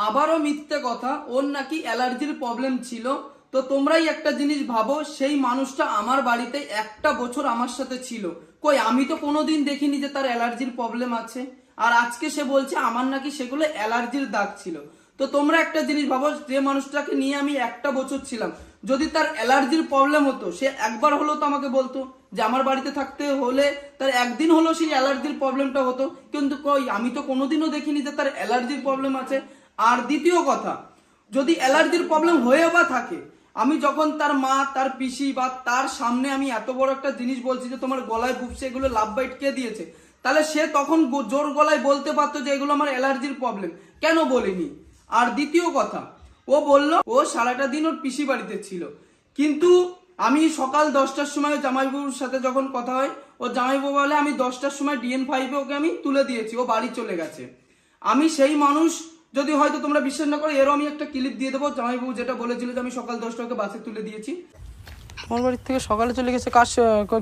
আবারও মিথ্যে কথা, ওর নাকি অ্যালার্জির প্রবলেম ছিল। তো তোমরাই একটা জিনিস ভাবো, সেই মানুষটা আমার বাড়িতে একটা বছর আমার সাথে ছিল, কই আমি তো কোনোদিন দেখিনি যে তার অ্যালার্জির প্রবলেম আছে। আর আজকে সে বলছে আমার নাকি সেগুলো অ্যালার্জির দাগ ছিল। তো তোমরা একটা জিনিস ভাবো, যে মানুষটাকে নিয়ে আমি একটা বছর ছিলাম, যদি তার অ্যালার্জির প্রবলেম হতো সে একবার হলেও তো আমাকে বলতো যে আমার বাড়িতে থাকতে হলে তার একদিন হলেও সেই অ্যালার্জির প্রবলেমটা হতো। কিন্তু কই আমি তো কোনোদিনও দেখিনি যে তার অ্যালার্জির প্রবলেম আছে। আর দ্বিতীয় কথা, যদি অ্যালার্জির প্রবলেম হয়ে বা থাকে, আমি যখন তার মা, তার পিসি বা তার সামনে আমি এত বড় একটা জিনিস বলছি যে তোমার গলায় বুঝছে এগুলো লাভ বাইট কে দিয়েছে, তাহলে সে তখন জোর গলায় বলতে পারতো যে এগুলো আমার অ্যালার্জির প্রবলেম, কেন বলিনি? আর দ্বিতীয় কথা, ও বলল ও সারাটা দিন ওর পিসি বাড়িতে ছিল, কিন্তু আমি সকাল 10টার সময় জামাইবাবুর সাথে যখন কথা হয়, ও জামাইবাবু বলে আমি 10টার সময় DN5 ওকে আমি তুলে দিয়েছি, ও বাড়ি চলে গেছে। আমি সেই মানুষ, যদি হয়তো তোমরা বিশ্বাস না করো, এরও আমি একটা ক্লিপ দিয়ে দেবো। জামাইবাবু যেটা বলেছিল যে আমি সকাল 10টাকে বাসে তুলে দিয়েছি। আমার বাড়ির থেকে সকালে চলে গেছে, কাজ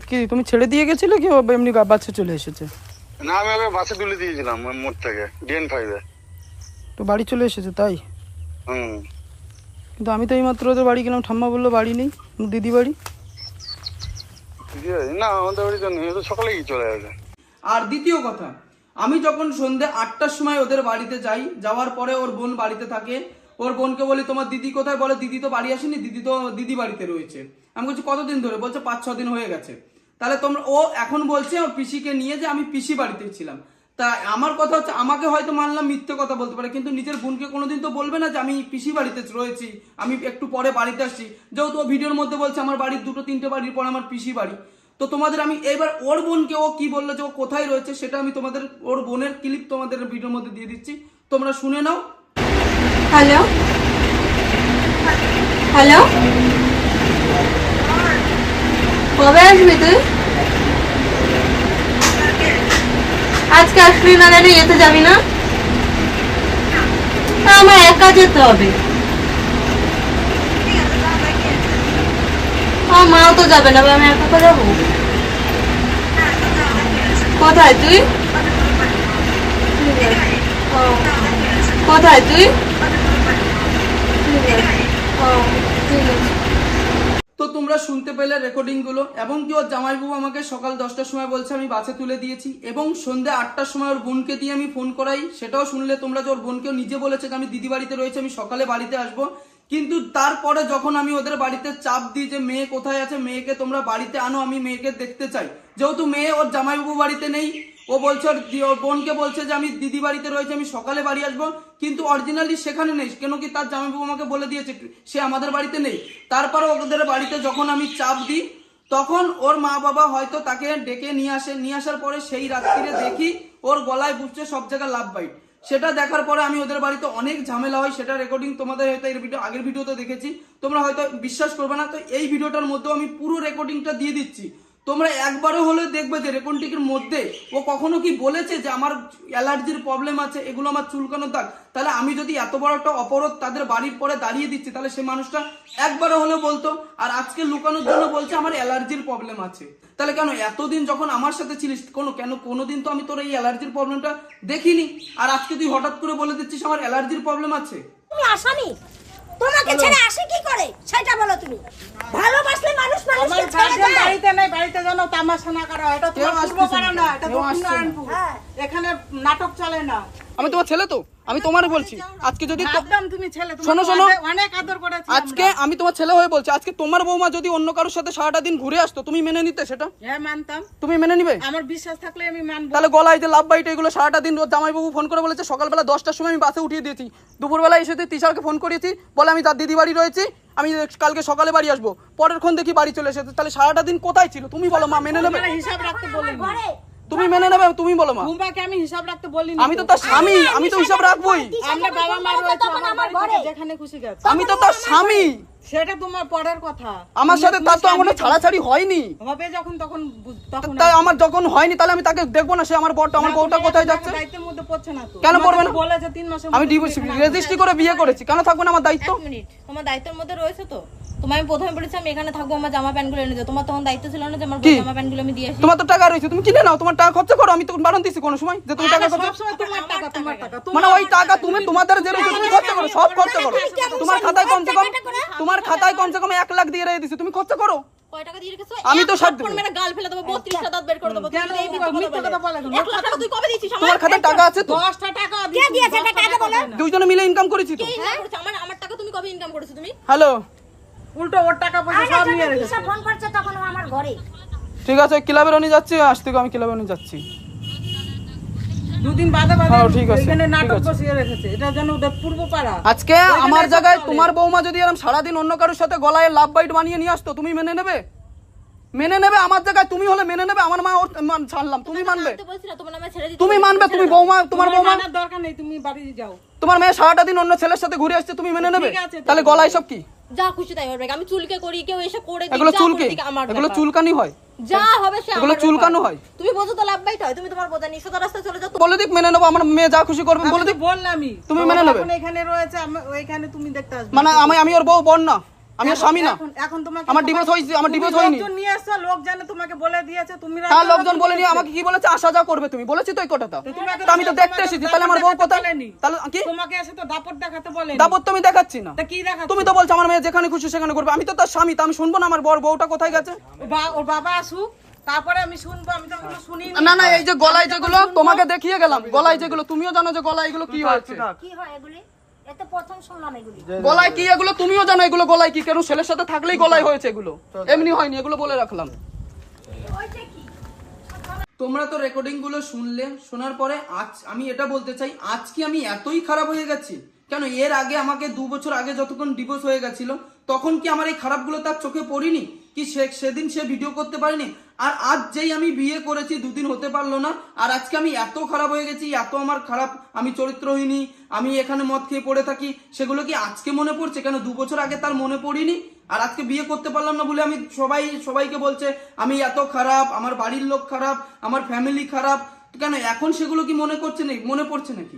কি তুমি ছেড়ে দিয়ে গেছিলে কি এমনি বাসে চলে এসেছে? না, আমি ওকে বাসে তুলে দিয়েছিলাম মোড় থেকে DN5-এ। তো বাড়ি চলে এসেছে তাই? হুম। কিন্তু আমি তো এইমাত্র ওদের বাড়ি গেলাম, ঠাম্মা বললো বাড়ি নেই, দিদি বাড়ি। না, আমাদের বাড়ি তো নেই, ও তো সকালেই চলে গেছে। আর দ্বিতীয় কথা, আমি যখন সন্ধ্যে 8টার সময় ওদের বাড়িতে যাই, যাওয়ার পরে ওর বোন বাড়িতে থাকে, ওর বোনকে বলি তোমার দিদি কোথায়, বলে দিদি তো বাড়ি আসেনি, দিদি তো দিদি বাড়িতে রয়েছে। আমি বলছি কতদিন ধরে, বলছে 5-6 দিন হয়ে গেছে। তাহলে তোমরা, ও এখন বলছে ওর পিসিকে নিয়ে যে আমি পিসি বাড়িতেই ছিলাম। তা আমার কথা হচ্ছে, আমাকে হয়তো মানলাম মিথ্যে কথা বলতে পারে, কিন্তু নিজের বোনকে কোনোদিন তো বলবে না যে আমি পিসি বাড়িতে রয়েছি, আমি একটু পরে বাড়িতে আসছি। যেহেতু ও ভিডিওর মধ্যে বলছে আমার বাড়ির 2-3টে বাড়ির পর আমার পিসি বাড়ি। তো তোমাদের আমি এবার ওর বোনকে ও কি বললো যে ও কোথায় রয়েছে, সেটা আমি তোমাদের ওর বোনের ক্লিপ তোমাদের ভিডিওর মধ্যে দিয়ে দিচ্ছি, তোমরা শুনে নাও। হ্যালো হ্যালো, কবে আসবি তুই? আজকে আসবি না, রে যেতে যাবি না? আমার একা যেতে হবে, আমার মাও তো যাবে না, আমি একা করে যাবো। কোথায় তুই? ও, কোথায় তুই? ও, ঠিক আছে। তো তোমরা শুনতে পেলে রেকর্ডিং গুলো, এবং কি ওর জামাইবাবু আমাকে সকাল 10টার সময় বলছে আমি বাসে তুলে দিয়েছি, এবং সন্ধ্যে 8টার সময় ওর বোনকে দিয়ে আমি ফোন করাই, সেটাও শুনলে তোমরা যে ওর বোনকেও নিজে বলেছে যে আমি দিদি বাড়িতে রয়েছে, আমি সকালে বাড়িতে আসবো। কিন্তু তারপরে যখন আমি ওদের বাড়িতে চাপ দিই যে মেয়ে কোথায় আছে, মেয়েকে তোমরা বাড়িতে আনো, আমি মেয়েকে দেখতে চাই, যেহেতু মেয়ে ওর জামাইবাবু বাড়িতে নেই, ও বলছে ওর বোনকে বলছে যে আমি দিদি বাড়িতে রয়েছে, আমি সকালে বাড়ি আসবো, কিন্তু অরিজিনালি সেখানে নেই, কেন কি তার জামাইবাবু আমাকে বলে দিয়েছে সে আমাদের বাড়িতে নেই। তারপরে ওদের বাড়িতে যখন আমি চাপ দিই, তখন ওর মা বাবা হয়তো তাকে ডেকে নিয়ে আসে, নিয়ে আসার পরে সেই রাত্রিরে দেখি ওর গলায় বুঝছে সব জায়গায় লাভ বাইট। সেটা দেখার পরে আমি ওদের বাড়িতে অনেক ঝামেলা হয়, সেটা রেকর্ডিং তোমাদের হয়তো এর ভিডিও, আগের ভিডিওতে দেখেছি, তোমরা হয়তো বিশ্বাস করবে না। তো এই ভিডিওটার মধ্যেও আমি পুরো রেকর্ডিংটা দিয়ে দিচ্ছি, তোমরা একবারও হলে দেখবে যে রেকর্ডিংয়ের মধ্যে ও কখনো কি বলেছে যে আমার অ্যালার্জির প্রবলেম আছে, এগুলো আমার চুলকানোর দাগ। তাহলে আমি যদি এত বড় একটা অপরাধ তাদের বাড়ির পরে দাঁড়িয়ে দিচ্ছি, তাহলে সে মানুষটা একবারও হলে বলতো। আর আজকে লুকানোর জন্য বলছে আমার অ্যালার্জির প্রবলেম আছে। তাহলে কেন এতদিন যখন আমার সাথে ছিলিস, কোনোদিন তো আমি তোর এই অ্যালার্জির প্রবলেমটা দেখিনি, আর আজকে তুই হঠাৎ করে বলে দিচ্ছিস আমার অ্যালার্জির প্রবলেম আছে? তুমি আসামি, তোমাকে ছেড়ে আসে কি করে সেটা বলো তুমি। ভালোবাসলে মানুষ মানুষকে ছেড়ে যায়। বাড়িতে নাই, বাড়িতে জানো তামাশা না করা, এটা তোমার পূর্ব পাড়া না, এটা দক্ষিণনারায়ণপুর। এখানে নাটক চলে না। আমি তোমার ছেলে, তো আমি তোমারই বলছি, আজকে যদি তুমি ছেলে, শোনো শোনো, অনেক আদর করেছি আজকে, আমি তোমার ছেলে হয়ে বলছি, আজকে তোমার বৌমা যদি অন্য কারোর সাথে সারাটা দিন ঘুরে আসতো, তুমি মেনে নিতে সেটা? হ্যাঁ মানতাম। তুমি মেনে নিবে? আমার বিশ্বাস থাকলে আমি মানবো। তাহলে গলায় যে লাভ বাইট এগুলো সারাটা দিন জামাইবাবু ফোন করে বলেছে, সকালবেলা 10টার সময় আমি বাসে উঠিয়ে দিয়েছি, দুপুরবেলা এসে তিশারকে ফোন করেছি, বলে আমি তার দিদি বাড়ি রয়েছি, আমি কালকে সকালে বাড়ি আসবো, পরের ক্ষণ দেখি বাড়ি চলে এসেছে। তাহলে সারাটা দিন কোথায় ছিল তুমি বলো, মা মেনে নেবে? হিসাব রাখতে বলিনি, তুমি মেনে নেবে? তুমি বলো মা। বুম্বাকে আমি হিসাব রাখতে বলিনি, আমি তো তার স্বামী, আমি তো হিসাব রাখবোই। আমরা বাবা মা রয়েছে আমার বাড়িতে, যেখানে খুশি গেছে, আমি তো তার স্বামী। সেটা তোমার পরের কথা, আমার সাথে তার তো এখনো ছাড়াছাড়ি হয়নি, হবে যখন তখন তাই আমার যখন হয়নি, তাহলে আমি তাকে দেখবো না? সে আমার বরটা, আমার বউটা কোথায় যাচ্ছে? দায়িত্বের মধ্যে পড়ছে না তো, কেন পড়বে না? বলে যে 3 মাসে আমি রেজিস্ট্রি করে বিয়ে করেছি, কেন থাকবে না আমার দায়িত্ব? এক মিনিট, তোমার দায়িত্বের মধ্যে রয়েছে তো। তোমায় আমি প্রথমে বলেছি আমি এখানে থাকবো, আমার জামা প্যান্ট গুলো এনে দাও, তোমার তখন দায়িত্ব ছিল না যে আমার জামা প্যান্ট গুলো আমি দিয়ে আসি? তোমার তো টাকা রয়েছে, তুমি কিনে নাও, তোমার টাকা খরচা করো, আমি তো বারণ দিছি কোন সময় যে তুমি টাকা খরচা, মানে ওই টাকা তুমি তোমাদের যে রয়েছে তুমি খরচা সব খরচা করো। তোমার খাতায় কমসে কম 1 লাখ দিয়ে রেখে দিছি, তুমি খরচা করো। কয় টাকা দিয়ে রেখেছো? আমি তো সব ফোন মেরে গাল ফেলে দেবো, 32টা দাঁত বের করে দেবো। কেন তুমি এই মিথ্যা কথা বলে? 1 লাখ টাকা তুই কবে দিয়েছিস আমার? তোমার খাতায় টাকা আছে তো? 10টা টাকা কে দিয়েছে এটা কাকে বলো? দুইজনে মিলে ইনকাম করেছি তো। কে ইনকাম করেছে? আমার টাকা তুমি কবে ইনকাম করেছো তুমি? হ্যালো, উল্টো ওর টাকা পয়সা আরে সব যখন নিয়ে রেখেছে। দিশা ফোন করছে তখন ও আমার ঘরে। ঠিক আছে, ক্লাবের ওনি যাচ্ছি, আজ থেকে আমি ক্লাবের ওনি যাচ্ছি। দুদিন বাদে বাদে হ্যাঁ, ঠিক আছে, এখানে ঠিক নাটক আছে। বসিয়ে রেখেছে। এটা যেন ওদের পূর্ব পাড়া। আজকে আমার জায়গায় তোমার বৌমা যদি এরকম সারাদিন অন্য কারোর সাথে গলায় লাভ বাইট বানিয়ে নিয়ে আসতো, তুমি মেনে নেবে? মেনে নেবে? আমার জায়গায় তুমি হলে মেনে নেবে? আমার মা ছাড়লাম, তুমি মানবে? আমি তো বলছি না তোমার নামে ছেড়ে দিতে। তুমি মানবে? তুমি বৌমা, তোমার বৌমা, মানার দরকার নেই, তুমি বাড়ি যাও। তোমার মেয়ে সারাটা দিন অন্য ছেলের সাথে ঘুরে আসছে, তুমি মেনে নেবে? ঠিক আছে, তাহলে গলায় সব কি? যা খুশি তাই হবে। আমি চুলকে করি, কেউ এসে করে দিক, এগুলো যা চুলকে? করে দিক, আমার এগুলো ব্যাপার। চুলকানি হয়? যা হবে সে এগুলো আমার চুলকানো ব্যাপার। হয়? তুমি বোঝো তো লাভ বাইট হয়, তুমি তোমার বোঝা নিয়ে সোজা রাস্তায় চলে যাও। বলে দিক মেনে নেবো, আমার মেয়ে যা খুশি করবে বলে আমি তো দিক। বললামই। তুমি ও মেনে নেবে? এখন এখানে রয়েছে, ওইখানে তুমি দেখতে আসবে। মানে আমি ওর বউ, বোন না, আমি ওর স্বামী না। এখন তোমাকে আমার ডিভোর্স হয়েছে, আমার ডিভোর্স হয়নি। লোকজন নিয়ে আসছো, লোক জানে তোমাকে বলে দিয়েছে, তুমি হ্যাঁ, লোকজন বলে নিয়ে আমাকে কি বলেছে, আসা যা করবে তুমি, বলেছি তো এই কথাটা। তা আমি তো দেখতে এসেছি, তাহলে আমার বউ কোথায়? তাহলে কি তোমাকে এসে তো দাপট দেখাতে বলে। দাপট তো আমি দেখাচ্ছি না। তা কি দেখাচ্ছ? তুমি তো বলছো আমার মেয়ে যেখানে খুশি সেখানে করবে, আমি তো তার স্বামী, তা আমি শুনবো না আমার বউটা কোথায় গেছে? ওর বাবা আসুক, তারপরে আমি শুনবো। আমি তো ওগুলো শুনিনি। না না, এই যে গলায় যেগুলো তোমাকে দেখিয়ে গেলাম, গলায় যেগুলো, তুমিও জানো যে গলায় এগুলো কি হয়েছে। কি হয় এগুলি? এত প্রথম শুনলাম এগুলি। গলায় কি এগুলো তুমিও জানো, এগুলো গলায় কি, কেন ছেলের সাথে থাকলেই গলায় হয়েছে, এগুলো এমনি হয়নি, এগুলো বলে রাখলাম। তোমরা তো রেকর্ডিং গুলো শুনলে, শোনার পরে আজ আমি এটা বলতে চাই, আজকে আমি এতই খারাপ হয়ে গেছি কেন? এর আগে আমাকে 2 বছর আগে যতক্ষণ ডিভোর্স হয়ে গেছিল, তখন কি আমার এই খারাপগুলো তার চোখে পড়িনি? কি সেদিন সে ভিডিও করতে পারিনি? আর আজ যেই আমি বিয়ে করেছি 2 দিন হতে পারলো না, আর আজকে আমি এত খারাপ হয়ে গেছি, এত আমার খারাপ, আমি চরিত্রহীনী, আমি এখানে মদ খেয়ে পড়ে থাকি, সেগুলো কি আজকে মনে পড়ছে? কেন 2 বছর আগে তার মনে পড়িনি? আর আজকে বিয়ে করতে পারলাম না বলে আমি সবাইকে বলছে আমি এত খারাপ, আমার বাড়ির লোক খারাপ, আমার ফ্যামিলি খারাপ, কেন এখন সেগুলো কি মনে পড়ছে নাকি?